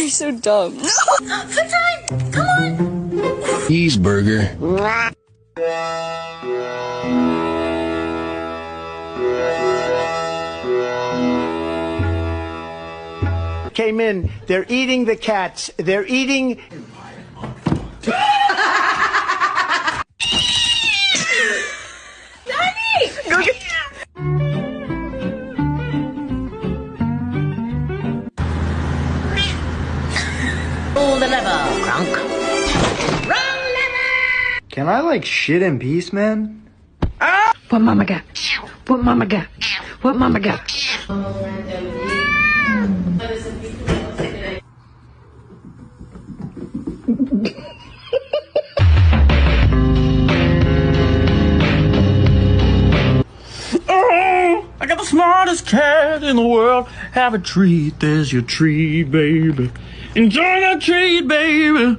You're so dumb. Food time! Come on! Cheeseburger. Came in. They're eating the cats. They're eating. Go get. Pull the lever, Crunk. Wrong lever! Can I like shit in peace, man? What mama got? What mama got? What mama got? I got the smartest cat in the world. Have a treat, there's your treat, baby. Enjoy that treat, baby.